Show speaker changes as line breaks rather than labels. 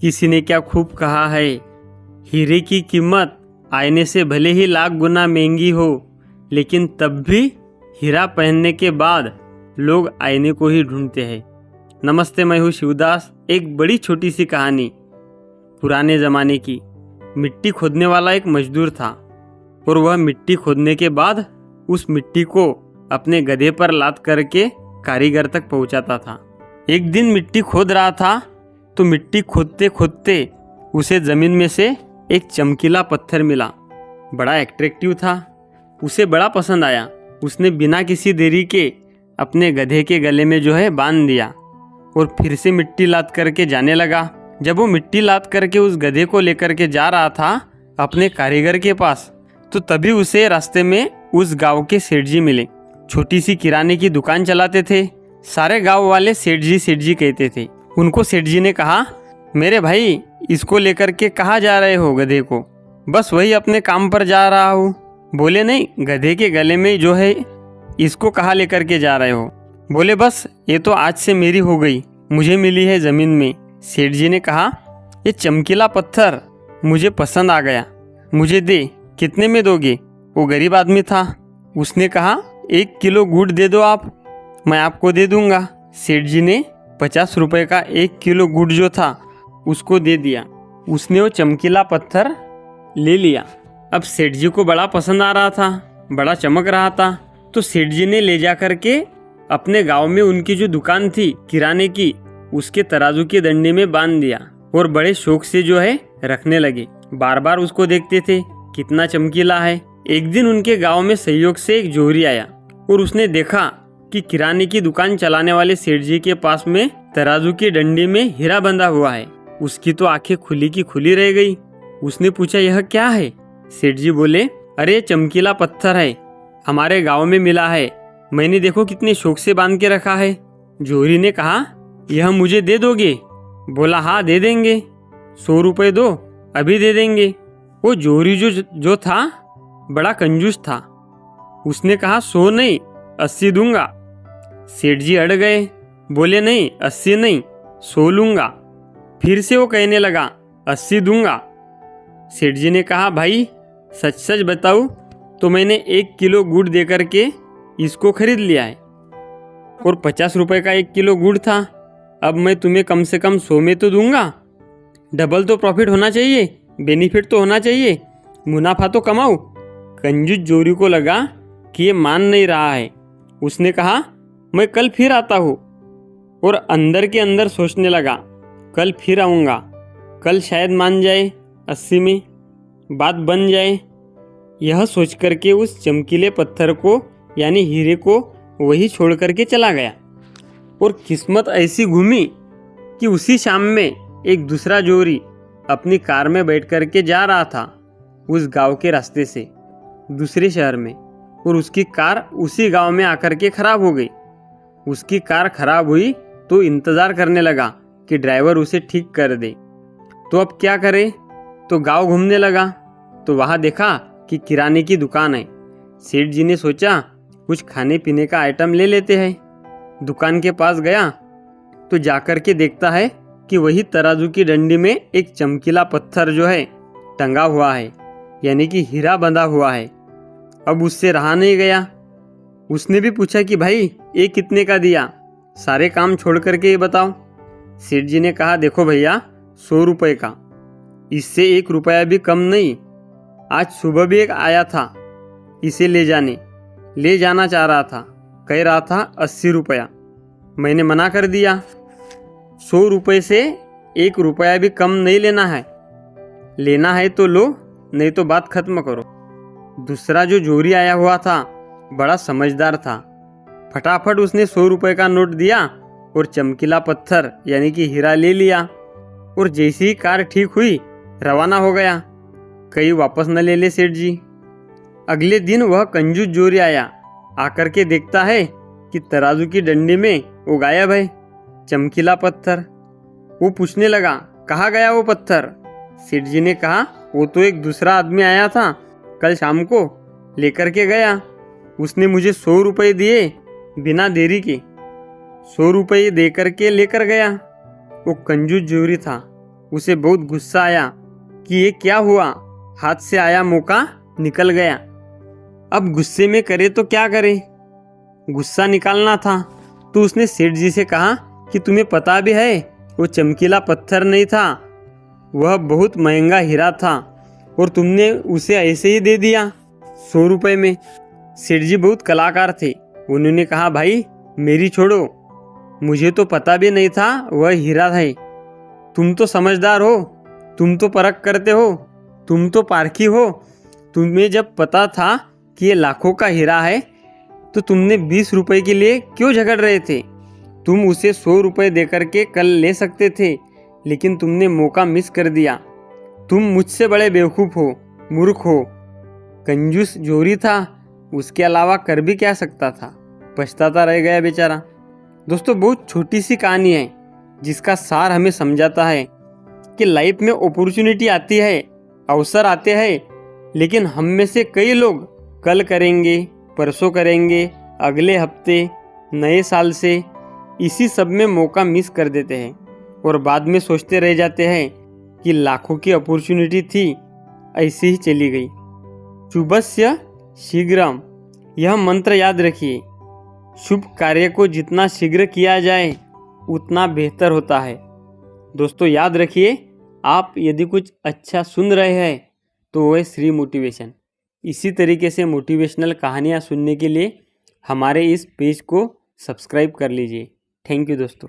किसी ने क्या खूब कहा है, हीरे की कीमत आईने से भले ही लाख गुना महंगी हो, लेकिन तब भी हीरा पहनने के बाद लोग आईने को ही ढूंढते हैं। नमस्ते, मैं हूँ शिवदास। एक बड़ी छोटी सी कहानी। पुराने ज़माने की। मिट्टी खोदने वाला एक मजदूर था और वह मिट्टी खोदने के बाद उस मिट्टी को अपने गधे पर लाद करके कारीगर तक पहुंचाता था। एक दिन मिट्टी खोद रहा था तो मिट्टी खोदते खोदते उसे ज़मीन में से एक चमकीला पत्थर मिला। बड़ा एट्रैक्टिव था, उसे बड़ा पसंद आया। उसने बिना किसी देरी के अपने गधे के गले में बांध दिया और फिर से मिट्टी लाद करके जाने लगा। जब वो मिट्टी लाद करके उस गधे को लेकर के जा रहा था अपने कारीगर के पास, तो तभी उसे रास्ते में उस गांव के सेठ जी मिले। छोटी सी किराने की दुकान चलाते थे। सारे गांव वाले सेठ जी कहते थे। उनको सेठ जी ने कहा, मेरे भाई, इसको लेकर के कहाँ जा रहे हो गधे को? बस वही अपने काम पर जा रहा हूँ। बोले, नहीं, गधे के गले में इसको कहाँ लेकर के जा रहे हो? बोले, बस ये तो आज से मेरी हो गई, मुझे मिली है ज़मीन में। सेठ जी ने कहा, ये चमकीला पत्थर मुझे पसंद आ गया, मुझे दे। कितने में दोगे? वो गरीब आदमी था। उसने कहा, 1 किलो गुड़ दे दो आप, मैं आपको दे दूंगा। सेठ जी ने 50 रुपए का 1 किलो गुड़ जो था उसको दे दिया। उसने वो चमकीला पत्थर ले लिया। अब सेठ जी को बड़ा पसंद आ रहा था, बड़ा चमक रहा था, तो सेठ जी ने ले जा करके अपने गांव में उनकी जो दुकान थी किराने की, उसके तराजू के डंडे में बांध दिया और बड़े शौक से रखने लगे। बार बार उसको देखते थे, कितना चमकीला है। एक दिन उनके गांव में संयोग से एक जोहरी आया और उसने देखा कि किराने की दुकान चलाने वाले सेठ जी के पास में तराजू की डंडी में हीरा बंधा हुआ है। उसकी तो आंखें खुली की खुली रह गई। उसने पूछा, यह क्या है? सेठ जी बोले, अरे चमकीला पत्थर है, हमारे गांव में मिला है, मैंने देखो कितने शौक से बांध के रखा है। जोहरी ने कहा, यह मुझे दे दोगे? बोला, हाँ दे देंगे। 100 रुपए दो, अभी दे देंगे। वो जोहरी जो था बड़ा कंजूस था। उसने कहा, 100 नहीं, 80 दूंगा। सेठ जी अड़ गए, बोले, नहीं 80 नहीं, 100 लूंगा। फिर से वो कहने लगा, 80 दूंगा। सेठ जी ने कहा, भाई सच सच बताऊं तो मैंने 1 किलो गुड़ दे करके इसको खरीद लिया है और 50 रुपए का 1 किलो गुड़ था। अब मैं तुम्हें कम से कम 100 में तो दूंगा। डबल तो प्रॉफिट होना चाहिए, बेनिफिट तो होना चाहिए, मुनाफा तो कमाओ। कंजूस जोहरी को लगा कि ये मान नहीं रहा है। उसने कहा, मैं कल फिर आता हूँ, और अंदर के अंदर सोचने लगा, कल फिर आऊँगा, कल शायद मान जाए, 80 में बात बन जाए। यह सोच करके उस चमकीले पत्थर को यानी हीरे को वही छोड़ करके चला गया। और किस्मत ऐसी घूमी कि उसी शाम में एक दूसरा जोहरी अपनी कार में बैठ करके जा रहा था उस गांव के रास्ते से दूसरे शहर में, और उसकी कार उसी गांव में आकर के खराब हो गई। उसकी कार खराब हुई तो इंतज़ार करने लगा कि ड्राइवर उसे ठीक कर दे। तो अब क्या करे? तो गांव घूमने लगा तो वहाँ देखा कि किराने की दुकान है। सेठ जी ने सोचा, कुछ खाने पीने का आइटम ले लेते हैं। दुकान के पास गया तो जाकर के देखता है कि वही तराजू की डंडी में एक चमकीला पत्थर टंगा हुआ है, यानी कि हीरा बंधा हुआ है। अब उससे रहा नहीं गया। उसने भी पूछा कि भाई ये कितने का दिया? सारे काम छोड़ करके ये बताओ। सेठ जी ने कहा, देखो भैया, 100 रुपये का, इससे 1 रुपया भी कम नहीं। आज सुबह भी एक आया था, इसे ले जाना चाह रहा था, कह रहा था 80 रुपया। मैंने मना कर दिया, 100 रुपये से 1 रुपया भी कम नहीं लेना है तो लो, नहीं तो बात खत्म करो। दूसरा जो जोहरी आया हुआ था बड़ा समझदार था। फटाफट उसने 100 रुपये का नोट दिया और चमकीला पत्थर यानी कि हीरा ले लिया। और जैसे ही कार ठीक हुई, रवाना हो गया। कहीं वापस न ले ले सेठ जी। अगले दिन वह कंजूस जोहरी आकर के देखता है कि तराजू की डंडी में वो गायब है, चमकीला पत्थर। वो पूछने लगा, कहाँ गया वो पत्थर? सेठ जी ने कहा, वो तो एक दूसरा आदमी आया था, कल शाम को लेकर के गया। उसने मुझे 100 रुपये दिए बिना देरी के, 100 रुपये दे करके लेकर गया। वो कंजूस जोहरी था, उसे बहुत गुस्सा आया कि ये क्या हुआ, हाथ से आया मौका निकल गया। अब गुस्से में करे तो क्या करे, गुस्सा निकालना था। तो उसने सेठ जी से कहा कि तुम्हें पता भी है वो चमकीला पत्थर नहीं था, वह बहुत महंगा हीरा था और तुमने उसे ऐसे ही दे दिया 100 रुपये में। सेठ जी बहुत कलाकार थे, उन्होंने कहा भाई मेरी छोड़ो, मुझे तो पता भी नहीं था वह हीरा है। तुम तो समझदार हो, तुम तो परख करते हो, तुम तो पारखी हो। तुम्हें जब पता था कि ये लाखों का हीरा है तो तुमने 20 रुपए के लिए क्यों झगड़ रहे थे? तुम उसे 100 रुपये देकर के कल ले सकते थे, लेकिन तुमने मौका मिस कर दिया। तुम मुझसे बड़े बेवकूफ़ हो, मूर्ख हो। कंजूस जोरी था, उसके अलावा कर भी क्या सकता था, पछताता रह गया बेचारा। दोस्तों बहुत छोटी सी कहानी है जिसका सार हमें समझाता है कि लाइफ में अपॉर्चुनिटी आती है, अवसर आते हैं, लेकिन हम में से कई लोग कल करेंगे, परसों करेंगे, अगले हफ्ते, नए साल से, इसी सब में मौका मिस कर देते हैं और बाद में सोचते रह जाते हैं कि लाखों की अपॉर्चुनिटी थी, ऐसे ही चली गई। शुभस्य शीघ्रम, यह मंत्र याद रखिए। शुभ कार्य को जितना शीघ्र किया जाए उतना बेहतर होता है। दोस्तों याद रखिए, आप यदि कुछ अच्छा सुन रहे हैं तो वह श्री मोटिवेशन। इसी तरीके से मोटिवेशनल कहानियाँ सुनने के लिए हमारे इस पेज को सब्सक्राइब कर लीजिए। थैंक यू दोस्तों।